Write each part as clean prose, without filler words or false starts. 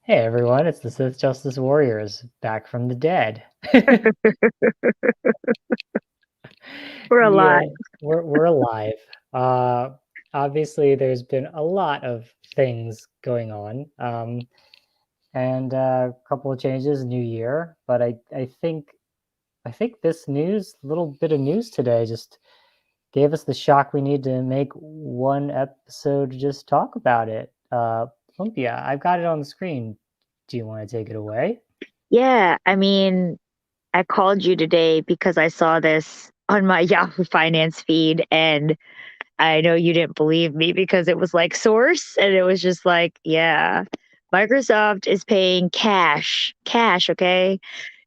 Hey everyone, it's the Sith Justice Warriors back from the dead. We're Yeah, alive. we're alive. Uh, Obviously, there's been a lot of things going on, and a couple of changes, new year. But I think this little bit of news today, just gave us the shock we need to make one episode to just talk about it. Olympia, I've got it on the screen. Do you want to take it away? Yeah, I called you today because I saw this on my Yahoo Finance feed, and I know you didn't believe me because it was like source, and it was just like, yeah, Microsoft is paying cash, okay,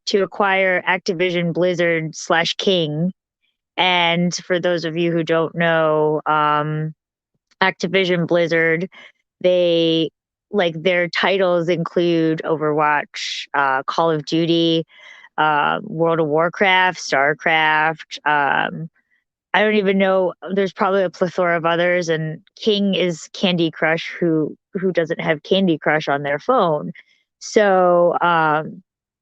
to acquire Activision Blizzard slash King. And for those of you who don't know, Activision Blizzard, they like their titles include Overwatch, Call of Duty, World of Warcraft, StarCraft. I don't even know. There's probably a plethora of others, and King is Candy Crush. Who doesn't have Candy Crush on their phone? So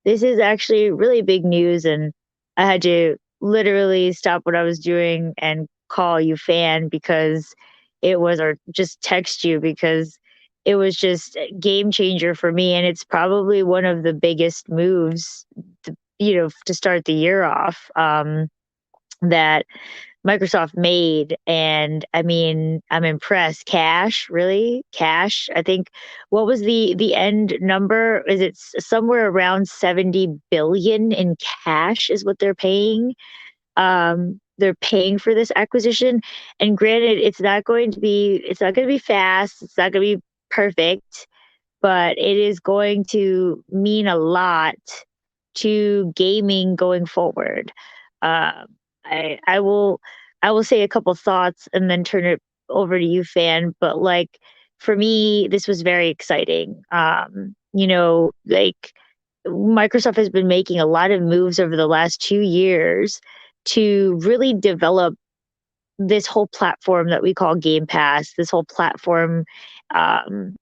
this is actually really big news, and I had to literally stop what I was doing and call you fan because it was, or just text you because it was just a game changer for me, and it's probably one of the biggest moves, to start the year off. That Microsoft made, and I'm impressed. Cash, really? Cash? I think what was the end number? Is it somewhere around 70 billion in cash is what they're paying? They're paying for this acquisition, and granted, it's not going to be fast, it's not going to be perfect, but it is going to mean a lot to gaming going forward. Um, I will say a couple thoughts and then turn it over to you, fan. But like for me, this was very exciting. Like Microsoft has been making a lot of moves over the last 2 years to really develop this whole platform that we call Game Pass. This whole platform, um,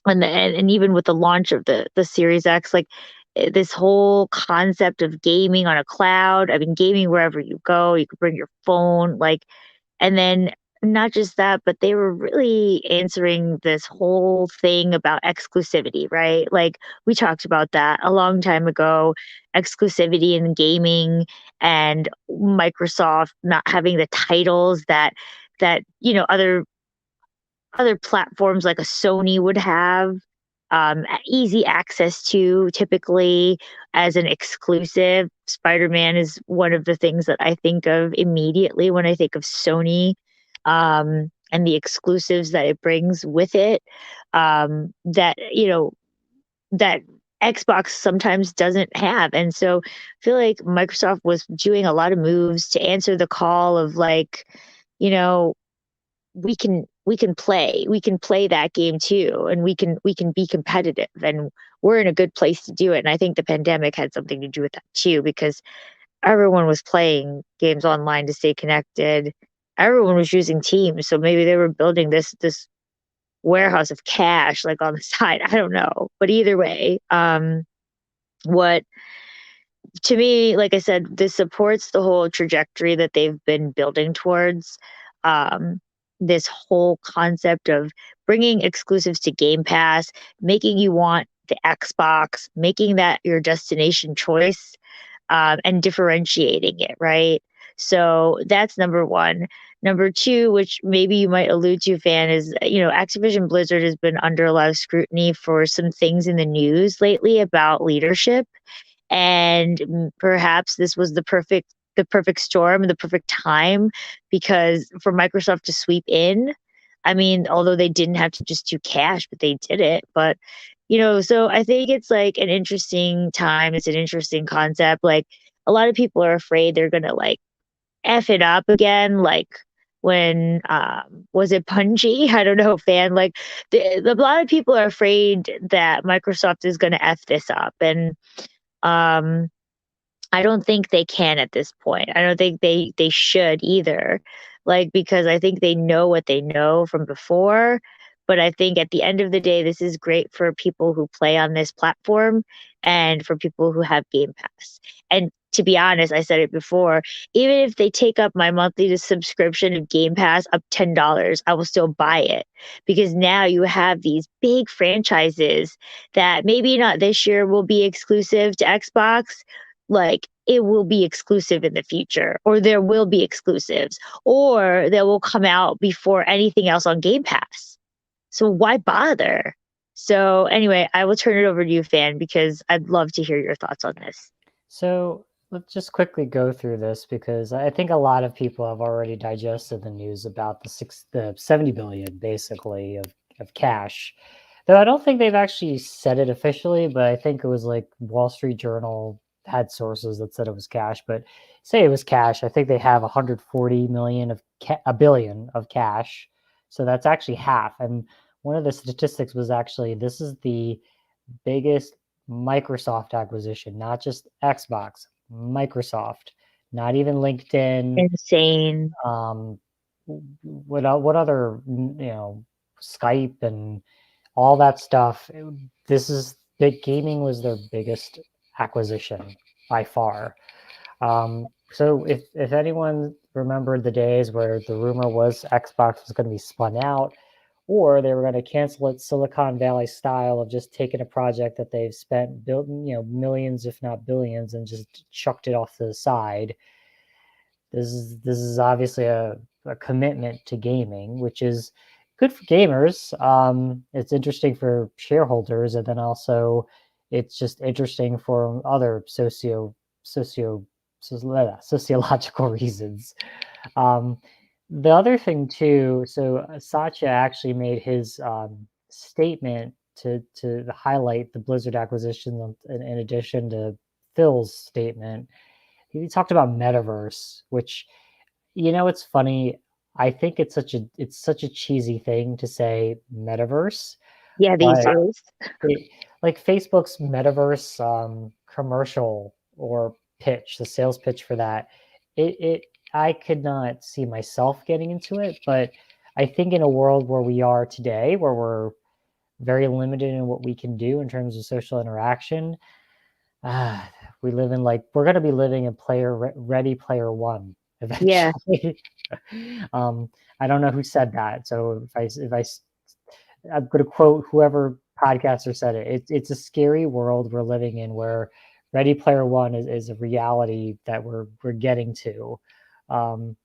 and even with the launch of the Series X, like this whole concept of gaming on a cloud. I mean, gaming wherever you go, you could bring your phone, like, and then not just that, but they were really answering this whole thing about exclusivity, right? Like we talked about that a long time ago, exclusivity in gaming, and Microsoft not having the titles that other platforms like a Sony would have, easy access to, typically as an exclusive. Spider-Man is one of the things that I think of immediately when I think of Sony, and the exclusives that it brings with it, that Xbox sometimes doesn't have. And so I feel like Microsoft was doing a lot of moves to answer the call of like, you know, we can play that game too, and we can be competitive, and we're in a good place to do it. And I think the pandemic had something to do with that too, because everyone was playing games online to stay connected. Everyone was using Teams, so maybe they were building this warehouse of cash like on the side. I don't know, but either way, what to me, like I said, this supports the whole trajectory that they've been building towards. Um, this whole concept of bringing exclusives to Game Pass, making you want the Xbox, making that your destination choice, and differentiating it, right? So that's number one. Number two, which maybe you might allude to, fan, is Activision Blizzard has been under a lot of scrutiny for some things in the news lately about leadership, and perhaps this was the perfect storm, the perfect time, because for Microsoft to sweep in. I mean, although they didn't have to just do cash, but they did it. But so I think it's like an interesting time. It's an interesting concept. Like a lot of people are afraid they're gonna like F it up again, like when was it Punji? I don't know, fan. Like a lot of people are afraid that Microsoft is gonna F this up. And um I don't think they can at this point. I don't think they should either. Like, because I think they know what they know from before, But I think at the end of the day, this is great for people who play on this platform and for people who have Game Pass. And to be honest, I said it before, even if they take up my monthly subscription of Game Pass up $10, I will still buy it because now you have these big franchises that maybe not this year will be exclusive to Xbox, like it will be exclusive in the future, or there will be exclusives, or they will come out before anything else on Game Pass. So why bother? So anyway, I will turn it over to you, Fan, because I'd love to hear your thoughts on this. So let's just quickly go through this because I think a lot of people have already digested the news about the 70 billion basically of cash. Though I don't think they've actually said it officially, but I think it was like Wall Street Journal had sources that said it was cash, but say it was cash. I think they have 140 million a billion of cash. So that's actually half. And one of the statistics was actually this is the biggest Microsoft acquisition, not just Xbox, Microsoft, not even LinkedIn. Insane. What other Skype and all that stuff. This is big gaming was their biggest acquisition by far. So if anyone remembered the days where the rumor was Xbox was going to be spun out, or they were going to cancel it Silicon Valley style of just taking a project that they've spent millions, if not billions, and just chucked it off to the side. This is obviously a commitment to gaming, which is good for gamers. It's interesting for shareholders, and then also it's just interesting for other sociological reasons. Um, the other thing too, so Satya actually made his statement to highlight the Blizzard acquisition in addition to Phil's statement. He talked about metaverse, which it's funny. I think it's such a cheesy thing to say metaverse, Yeah, these but days. like Facebook's metaverse commercial or pitch, the sales pitch for that, it I could not see myself getting into it, but I think in a world where we are today, where we're very limited in what we can do in terms of social interaction, ah, we're going to be living in Ready Player One Yeah. eventually. I don't know who said that, so I'm going to quote whoever podcaster said it. It's a scary world we're living in where Ready Player One is a reality that we're getting to. Um,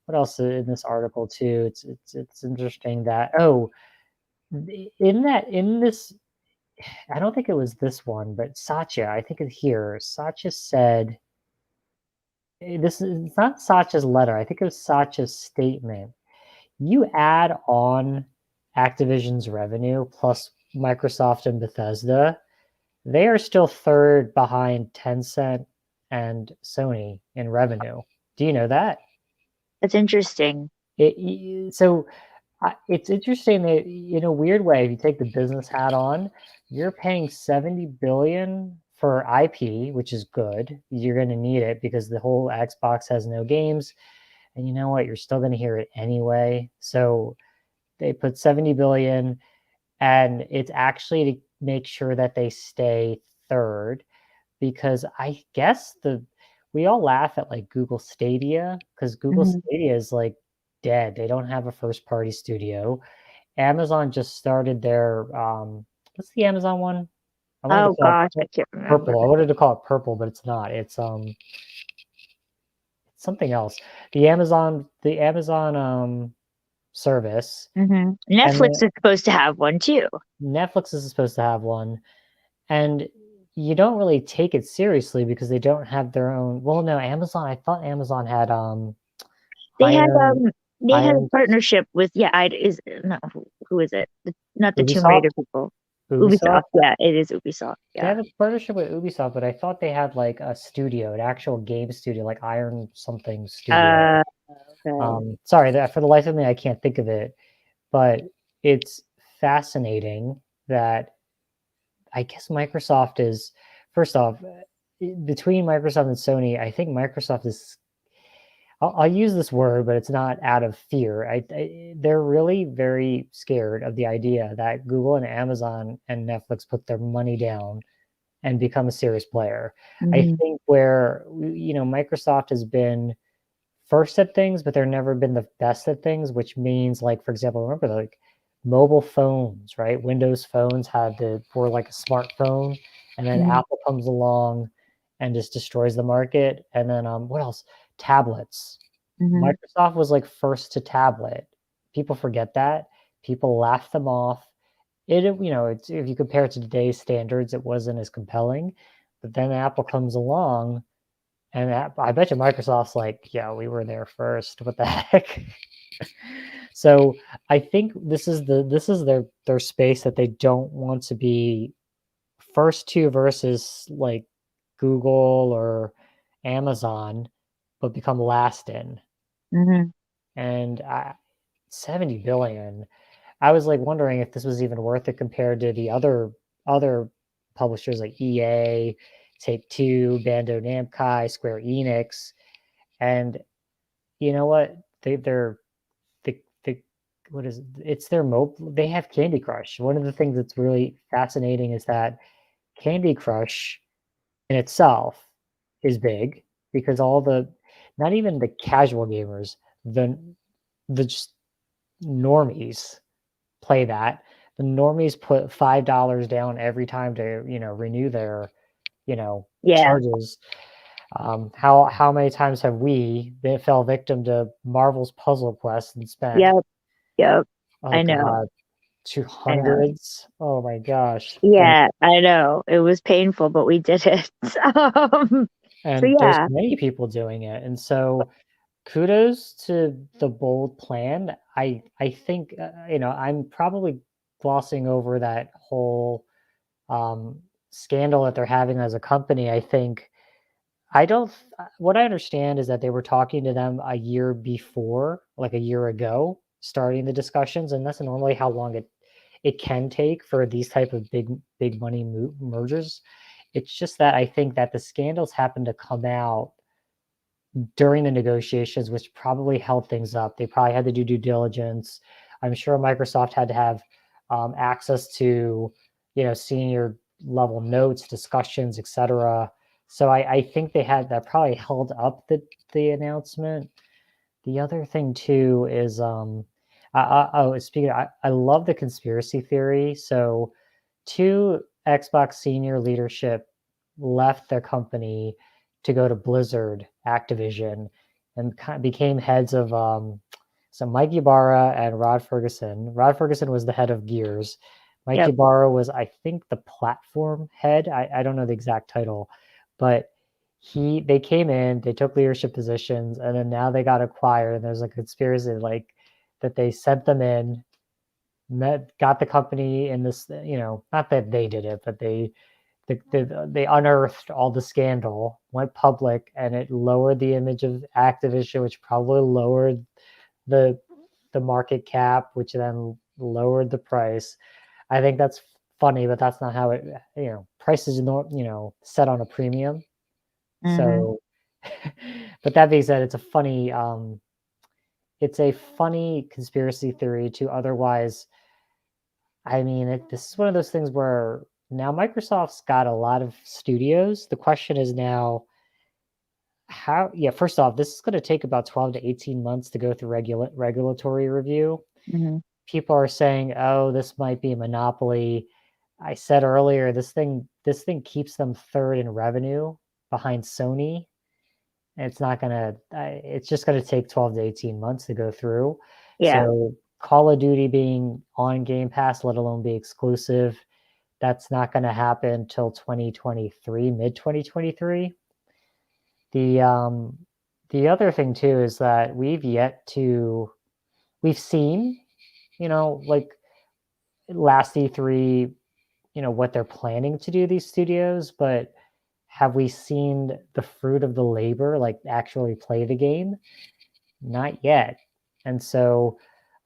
what else in this article too? It's interesting that in this I don't think it was this one, but Satya, I think it here. Satya said this is it's not Satya's letter. I think it was Satya's statement. You add on Activision's revenue plus Microsoft and Bethesda, they are still third behind Tencent and Sony in revenue. Do you know that? That's interesting. So it's interesting that in a weird way, if you take the business hat on, you're paying 70 billion for IP, which is good. You're going to need it because the whole Xbox has no games, and you know what? You're still going to hear it anyway. So they put 70 billion, and it's actually to make sure that they stay third because I guess the we all laugh at like Google Stadia because Google Mhm. Stadia is like dead. They don't have a first party studio. Amazon just started their what's the Amazon one? I wanted to Oh call gosh, I it can't remember. purple. I wanted to call it purple, but it's not. It's something else. The Amazon service, and Netflix then is supposed to have one too. Netflix is supposed to have one, and you don't really take it seriously because they don't have their own. Well, no, Amazon. I thought Amazon had They had Iron they had a Iron partnership with yeah, I is no who is it? Not the Tomb Ubisoft. Raider people. Ubisoft. Ubisoft, yeah, it is Ubisoft. They Yeah. have a partnership with Ubisoft, but I thought they had like a studio, an actual game studio, like Iron something studio. Uh okay. Sorry, that for the life of me, I can't think of it. But it's fascinating that I guess Microsoft is first off between Microsoft and Sony. I think Microsoft is. I'll use this word, but it's not out of fear. They're really very scared of the idea that Google and Amazon and Netflix put their money down and become a serious player. I Mhm. think where Microsoft has been first at things, but they've never been the best at things, which means, like, for example, remember, like, mobile phones, right? Windows phones were like a smartphone, and then Mhm. Apple comes along and just destroys the market. And then what else? Tablets. Mhm. Microsoft was like first to tablet. People forget that. People laugh them off. It's, if you compare it to today's standards, it wasn't as compelling. But then Apple comes along, and I bet you Microsoft's like, yeah, we were there first. What the heck? So I think this is their space that they don't want to be first to versus like Google or Amazon, but become last in. Mhm. And 70 billion. I was like wondering if this was even worth it compared to the other publishers like EA, Take Two, Bandai Namco, Square Enix, and you know what? They're the what is it? It's their mobile. They have Candy Crush. One of the things that's really fascinating is that Candy Crush in itself is big because all the not even the casual gamers, the just normies play that. The normies put $5 down every time to renew their Yeah. charges. How many times have we fell victim to Marvel's Puzzle Quest and spent, Yep. Yep. oh I know. god, two I know. hundreds? Oh my gosh. And Yeah, I know. It was painful, but we did it. So and there's yeah. many people doing it. And so kudos to the bold plan. I think I'm probably glossing over that whole scandal that they're having as a company. I think I don't. What I understand is that they were talking to them a year before, like a year ago, starting the discussions, and that's normally how long it can take for these type of big money mergers. It's just that I think that the scandals happen to come out during the negotiations, which probably held things up. They probably had to do due diligence. I'm sure Microsoft had to have access to, senior level notes, discussions, etc. So I think they had that probably held up the announcement. The other thing too is speaking, I love the conspiracy theory. So two Xbox senior leadership left their company to go to Blizzard Activision and became heads of so Mike Ybarra and Rod Ferguson. Rod Ferguson was the head of Gears. Mike Yep. Ybarra was, I think, the platform head. I don't know the exact title, but they came in, they took leadership positions, and then now they got acquired. And there's a conspiracy like that they sent them in, got the company in this, not that they did it, but they unearthed all the scandal, went public, and it lowered the image of Activision, which probably lowered the the market cap, which then lowered the price. I think that's funny, but that's not how it. Prices set on a premium. Mhm. So, but that being said, it's a funny conspiracy theory to otherwise. I mean, this is one of those things where now Microsoft's got a lot of studios. The question is now how. Yeah, first off, this is going to take about 12 to 18 months to go through regulatory review. Mhm. People are saying, "Oh, this might be a monopoly." I said earlier, this thing keeps them third in revenue behind Sony. It's not gonna. It's just gonna take 12 to 18 months to go through. Yeah. So Call of Duty being on Game Pass, let alone be exclusive, that's not going to happen till 2023, mid 2023. The um, the other thing too is that we've seen, like last E3, what they're planning to do these studios, but have we seen the fruit of the labor, like actually play the game? Not yet. And so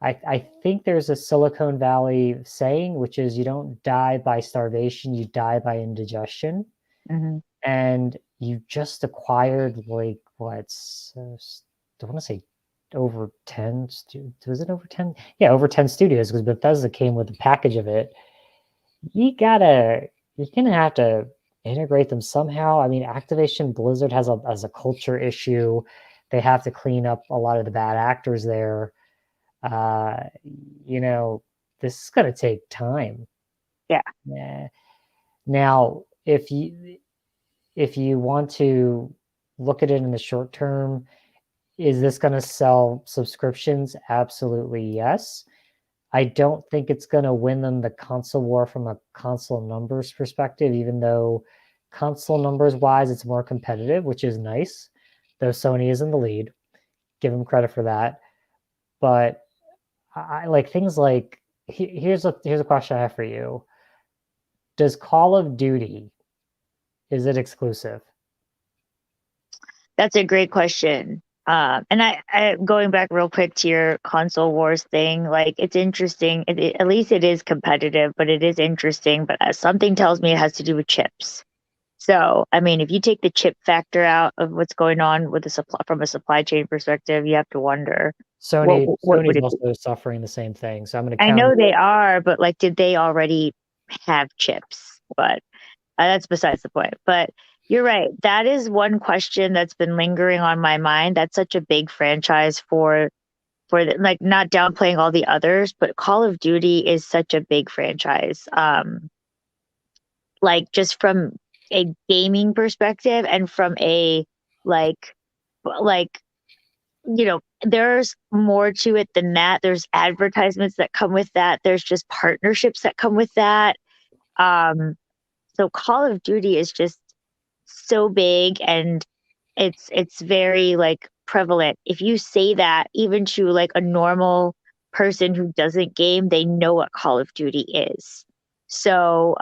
I think there's a Silicon Valley saying, which is you don't die by starvation, you die by indigestion. Mhm. And you just acquired like what I want to say over 10. Was it over 10? Yeah, over 10 studios because Bethesda came with a package of it. You're gonna have to integrate them somehow. I mean, Activision Blizzard has a culture issue. They have to clean up a lot of the bad actors there. Uh, you know, this is gonna take time. Yeah. Yeah. Now, if you want to look at it in the short term, is this going to sell subscriptions? Absolutely yes. I don't think it's going to win them the console war from a console numbers perspective, even though console numbers wise, it's more competitive, which is nice, though Sony is in the lead. Give them credit for that. But I like things like here's a question I have for you. Does Call of Duty, is it exclusive? That's a great question. And I going back real quick to your console wars thing, like it's interesting. At least it is competitive, but it is interesting. But something tells me it has to do with chips. So, I mean, if you take the chip factor out of what's going on with the supply from a supply chain perspective, you have to wonder what would Sony's it be? also suffering the same thing. So I'm going to I counter know they you. are, but like, did they already have chips? But that's besides the point. But you're right. That is one question that's been lingering on my mind. That's such a big franchise for like not downplaying all the others, but Call of Duty is such a big franchise. Like just from a gaming perspective and from a like like there's more to it than that. There's advertisements that come with that. There's just partnerships that come with that. Um, so Call of Duty is just so big and it's very like prevalent. If you say that even to like a normal person who doesn't game, they know what Call of Duty is. So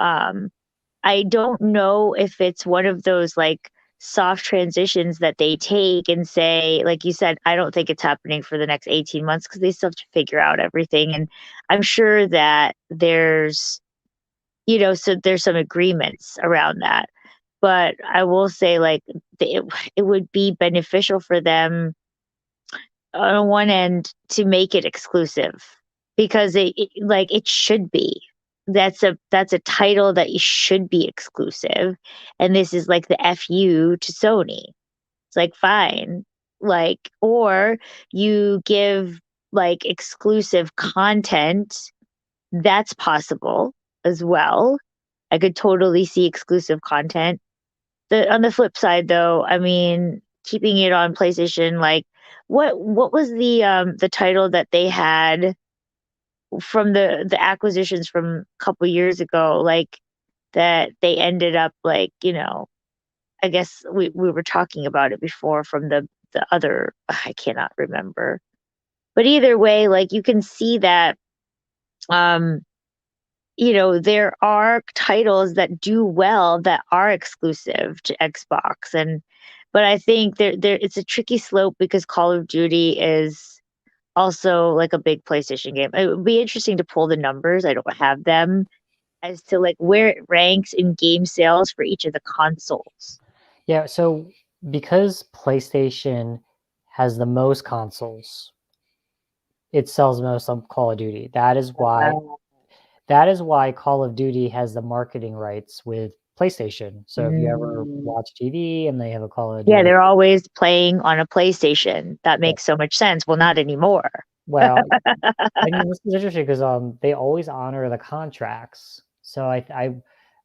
I don't know if it's one of those like soft transitions that they take and say, like you said, I don't think it's happening for the next 18 months because they still have to figure out everything. And I'm sure that so there's some agreements around that. But I will say, like, it would be beneficial for them on one end to make it exclusive because like it should be. That's a title that it should be exclusive, and this is like the fu to Sony. It's like fine, like or you give like exclusive content. That's possible as well. I could totally see exclusive content. On the flip side though, I mean, keeping it on PlayStation, like what was the title that they had from the acquisitions from a couple years ago, like that they ended up like, I guess we were talking about it before from the other I cannot remember. But either way, like you can see that um there are titles that do well that are exclusive to Xbox but I think there it's a tricky slope because Call of Duty is also like a big PlayStation game. It would be interesting to pull the numbers. I don't have them as to like where it ranks in game sales for each of the consoles. Yeah, so because PlayStation has the most consoles, it sells most on Call of Duty. Uh, That is why Call of Duty has the marketing rights with PlayStation. So if you ever mm. watch TV and they have a Call of Yeah, Duty, they're always playing on a PlayStation. That yeah. makes so much sense. Well, not anymore. Well, I mean, this is interesting because they always honor the contracts. So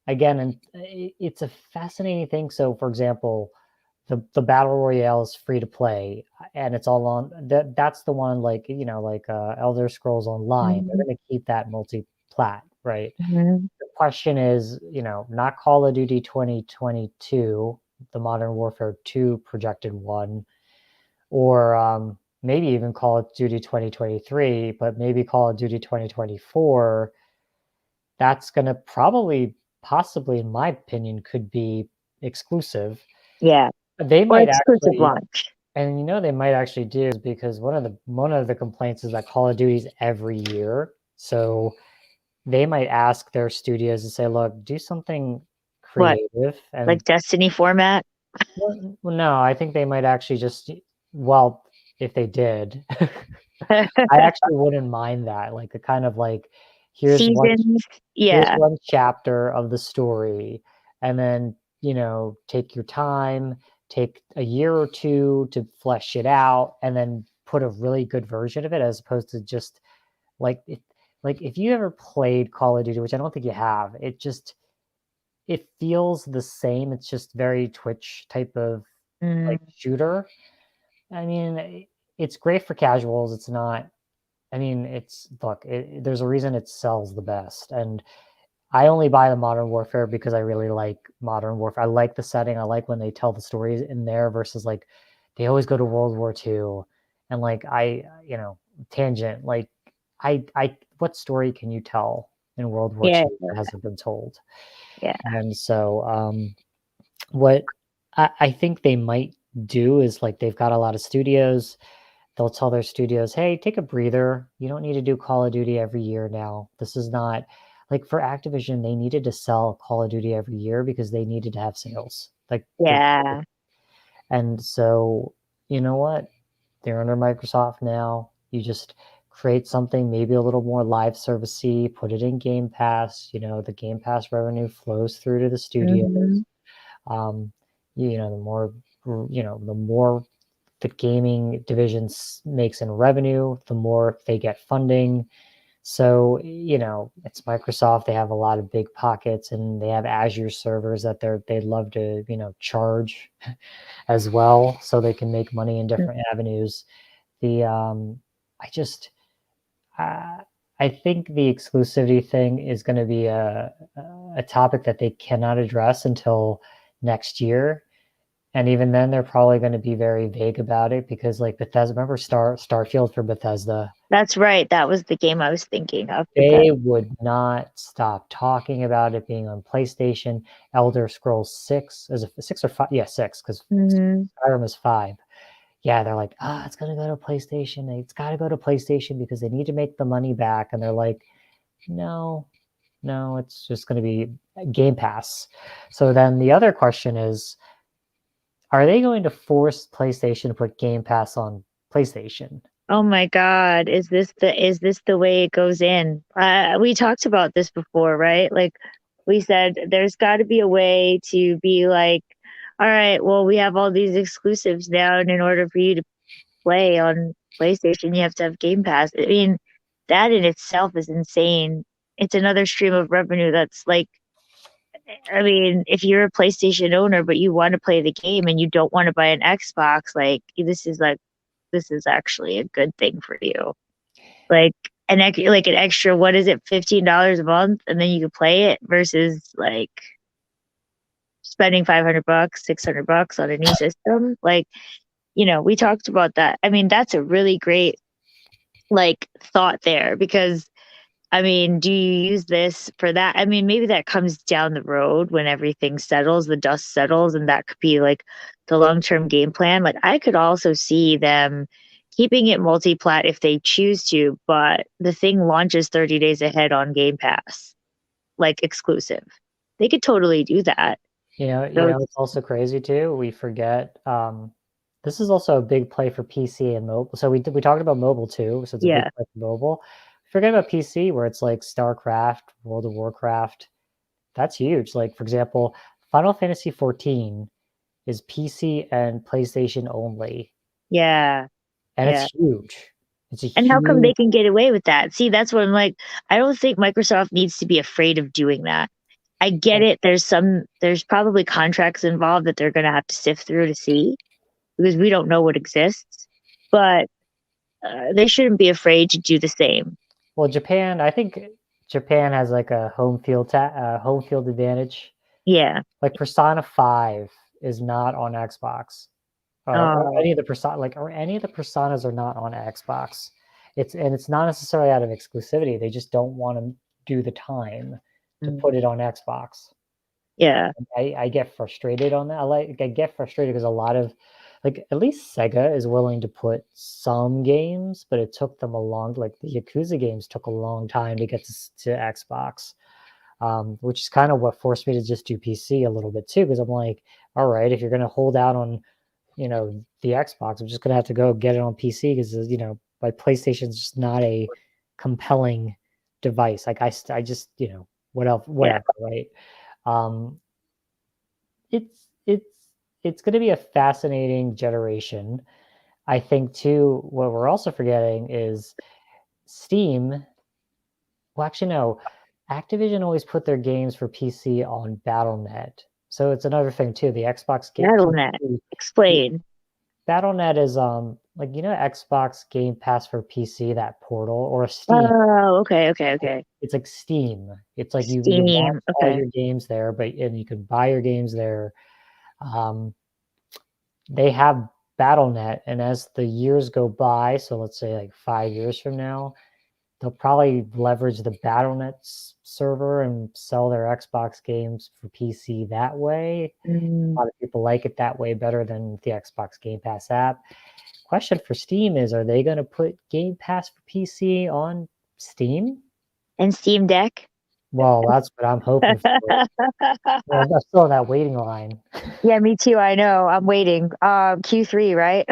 again, and it's a fascinating thing. So, for example, the battle royale is free to play, and it's all on That's the one like like Elder Scrolls Online. They're Mhm, going to keep that multi-plat, right? mhm, The question is, not Call of Duty 2022, the Modern Warfare 2 projected one, or maybe even Call of Duty 2023, but maybe Call of Duty 2024. That's going to probably, possibly, in my opinion, could be exclusive. yeah, They or might exclusive actually, launch. and they might actually do is because one of the complaints is that Call of Duty's every year, so they might ask their studios to say, "Look, do something What, creative." like And Destiny format? well, no, I think they might actually just, well, if they did. I actually wouldn't mind that, like, a kind of like, here's one Seasons. here's Yeah. one chapter of the story, and then, take your time, take a year or 2 to flesh it out, and then put a really good version of it as opposed to just like, if you ever played Call of Duty, which I don't think you have, it feels the same. It's just very Twitch type of, like, Mm, shooter. I mean, it's great for casuals. It's not. I mean, there's a reason it sells the best, and I only buy the Modern Warfare because I really like Modern Warfare. I like the setting. I like when they tell the stories in there versus like they always go to World War II, and like tangent. Like what story can you tell in World War yeah. II that hasn't been told? Yeah. And so, what I think they might do is like they've got a lot of studios. They'll tell their studios, "Hey, take a breather. You don't need to do Call of Duty every year now. This is not like for Activision, they needed to sell Call of Duty every year because they needed to have sales. Like Yeah. and so, you know what? They're under Microsoft now. You just create something maybe a little more live servicey, put it in Game Pass. The Game Pass revenue flows through to the studios. Mhm. Um, the more the gaming division makes in revenue, the more they get funding. So, it's Microsoft. They have a lot of big pockets and they have Azure servers that they'd love to, charge as well so they can make money in different avenues. The I just uh, I think the exclusivity thing is going to be a topic that they cannot address until next year, and even then, they're probably going to be very vague about it because, like Bethesda, remember Starfield for Bethesda? That's right. That was the game I was thinking of. They would not stop talking about it being on PlayStation. Elder Scrolls 6 is a 6 or 5? Yeah, 6 because Mhm. Skyrim is 5. Yeah, they're like, it's gonna go to PlayStation. It's got to go to PlayStation because they need to make the money back. And they're like, no, no, it's just going to be Game Pass. So then the other question is, are they going to force PlayStation to put Game Pass on PlayStation? Oh my God, is this the way it goes in? We talked about this before, right? Like we said, there's got to be a way to be like, all right, well, we have all these exclusives now, and in order for you to play on PlayStation, you have to have Game Pass. I mean, that in itself is insane. It's another stream of revenue that's like, I mean, if you're a PlayStation owner but you want to play the game and you don't want to buy an Xbox, this is actually a good thing for you. Like like an extra, what is it, $15 a month, and then you can play it versus like spending $500, $600 on a new system. Like, we talked about that. I mean, that's a really great like thought there because I mean, do you use this for that? I mean, maybe that comes down the road when everything settles, the dust settles, and that could be like the long-term game plan. Like I could also see them keeping it multi-plat if they choose to, but the thing launches 30 days ahead on Game Pass, like exclusive. They could totally do that. So it's, It's also crazy too. We forget this is also a big play for PC and mobile. So we talked about mobile too, so it's a big yeah, play for mobile. Forget about PC where it's like StarCraft, World of Warcraft. That's huge. Like for example, Final Fantasy 14 is PC and PlayStation only, yeah, and yeah. it's huge. It's a And how come huge. they can get away with that? See, that's what I'm like. I don't think Microsoft needs to be afraid of doing that. I get it. There's probably contracts involved that they're going to have to sift through to see because we don't know what exists, but they shouldn't be afraid to do the same. Well, Japan, I think Japan has like a home field advantage. Yeah. Like Persona 5 is not on Xbox. Or Oh, any of the personas are not on Xbox. It's not necessarily out of exclusivity. They just don't want to do the time to mm, put it on Xbox. yeah. I get frustrated on that. I get frustrated because a lot of like at least Sega is willing to put some games, but it took them a long like the Yakuza games took a long time to get to Xbox. Which is kind of what forced me to just do PC a little bit too, because I'm like, all right, if you're gonna hold out on the Xbox. I'm just gonna have to go get it on PC because my PlayStation's just not a compelling device. Like I just Yeah. whatever, right? Um, it's going to be a fascinating generation. I think too. What we're also forgetting is Steam. Well, actually, no. Activision always put their games for PC on BattleNet, so it's another thing too. The Xbox BattleNet. PC, the Explain. BattleNet is like Xbox Game Pass for PC, that portal, or Steam. Oh, okay. It's like Steam. It's like you launch Steam. all Okay. your games there, and you can buy your games there. Um, they have BattleNet, and as the years go by, so let's say like 5 years from now, they'll probably leverage the BattleNet server and sell their Xbox games for PC that way. A Mm. lot of people like it that way better than the Xbox Game Pass app. Question for Steam is, are they going to put Game Pass for PC on Steam? And Steam Deck. Well, that's what I'm hoping for. Well, I'm still in that waiting line. Yeah, me too. I know. I'm waiting. Q3, right?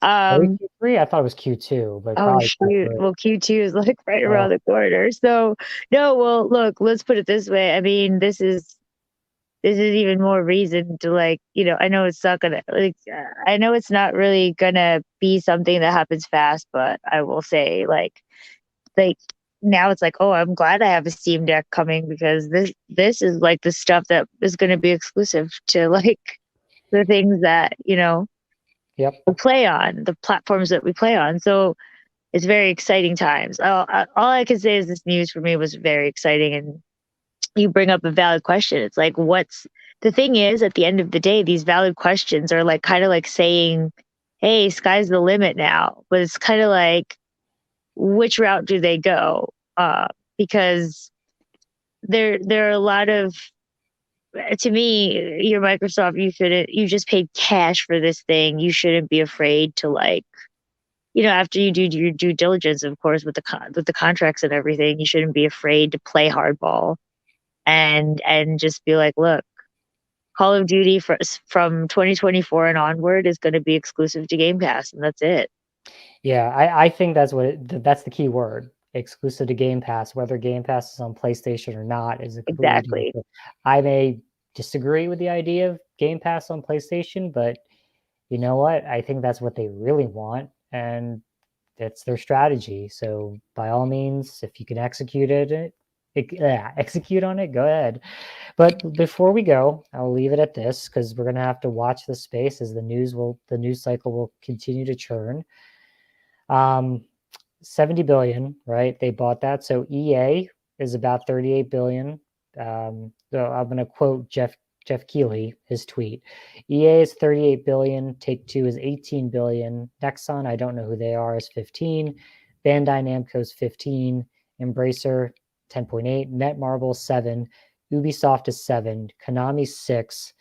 Are we Um, Q3? I thought it was Q2, but oh probably shoot. Q3. Well, Q2 is like right Oh, around the corner. So no, well, look, let's put it this way. I mean, this is even more reason to like, I know it's not gonna like I know it's not really gonna be something that happens fast, but I will say like now it's like, oh, I'm glad I have a Steam Deck coming because this is like the stuff that is gonna be exclusive to like the things that, yep. we play on, the platforms that we play on. So it's very exciting times. All I can say is this news for me was very exciting, and you bring up a valid question. It's like, what's the thing is, at the end of the day, these valid questions are like kind of like saying, hey, sky's the limit now. But it's kind of like, which route do they go? Because there are a lot of, to me, you're Microsoft, you just paid cash for this thing. You shouldn't be afraid to like, after you do your due diligence, of course, with with the contracts and everything, you shouldn't be afraid to play hardball and just be like, look, Call of Duty from 2024 and onward is going to be exclusive to Game Pass, and that's it. Yeah, I think that's the key word. Exclusive to Game Pass. Whether Game Pass is on PlayStation or not is a completely different Exactly. thing. I may disagree with the idea of Game Pass on PlayStation, but you know what? I think that's what they really want, and it's their strategy. So by all means, if you can execute on it, go ahead. But before we go, I'll leave it at this because we're gonna have to watch the space as the news cycle will continue to churn. Um, 70 billion, right? They bought that. So EA is about 38 billion. So I'm going to quote Jeff Keighley, his tweet. EA is 38 billion, Take Two is 18 billion, Nexon, I don't know who they are, is 15, Bandai Namco is 15, Embracer 10.8, Netmarble 7, Ubisoft is 7, Konami 6,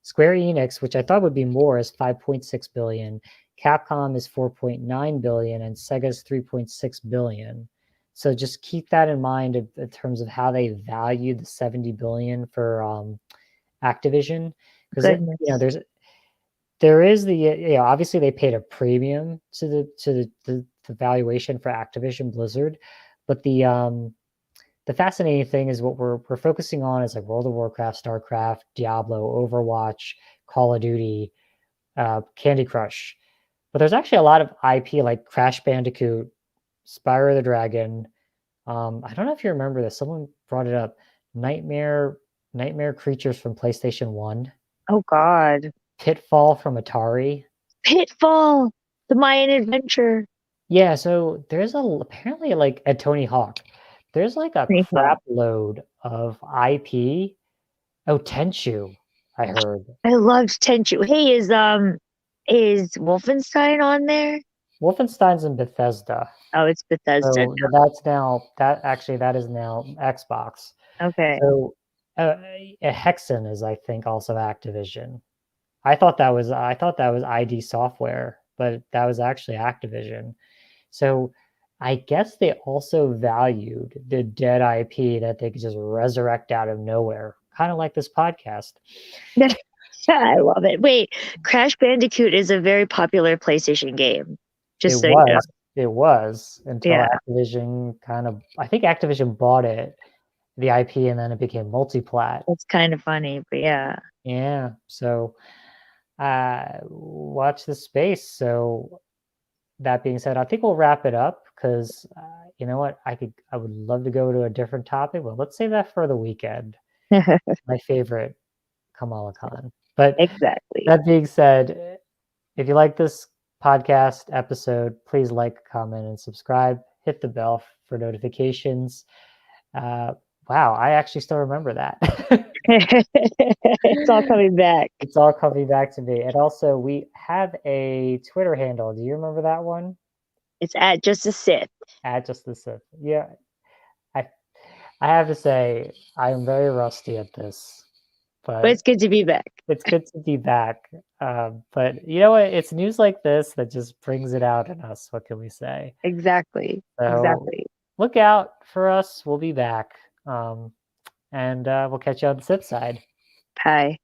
Square Enix, which I thought would be more, is 5.6 billion. Capcom is 4.9 billion and Sega's 3.6 billion. So just keep that in mind in terms of how they value the 70 billion for Activision, because Goodness. there is obviously they paid a premium to the valuation for Activision Blizzard, but the fascinating thing is what we're focusing on is like World of Warcraft, StarCraft, Diablo, Overwatch, Call of Duty, Candy Crush. But there's actually a lot of IP like Crash Bandicoot, Spyro the Dragon. I don't know if you remember this. Someone brought it up. Nightmare Creatures from PlayStation 1, Oh God. Pitfall from Atari. Pitfall. The Mayan Adventure. Yeah, so there's apparently like at Tony Hawk, there's like a Pitfall. crap load of IP. Oh, Tenchu, I heard. I loved Tenchu. Hey, is Wolfenstein on there? Wolfenstein's in Bethesda. Oh, it's Bethesda. So that is now Xbox. Okay. So Hexen is, I think, also Activision. I thought that was ID Software, but that was actually Activision. So I guess they also valued the dead IP that they could just resurrect out of nowhere, kind of like this podcast. I love it. Wait, Crash Bandicoot is a very popular PlayStation game, It just so you know. was. It was until Yeah, Activision I think Activision bought it, the IP, and then it became multi-plat. it's kind of funny, but yeah. Yeah, so, watch the space. So, that being said, I think we'll wrap it up 'cause, you know what? I would love to go to a different topic, but let's save that for the weekend. My favorite Kamala Khan. But Exactly. that being said, if you like this podcast episode, please like, comment, and subscribe. Hit the bell for notifications. Uh, wow, I actually still remember that. It's all coming back. It's all coming back to me. And also, we have a Twitter handle. Do you remember that one? It's at Just a Sith. At just the Sith. Yeah, I I have to say I am very rusty at this, But but it's good to be back. it's good to be back. But you know what? It's news like this that just brings it out in us. What can we say? Exactly. So Exactly. look out for us. We'll be back. And we'll catch you on the Sith side. Bye.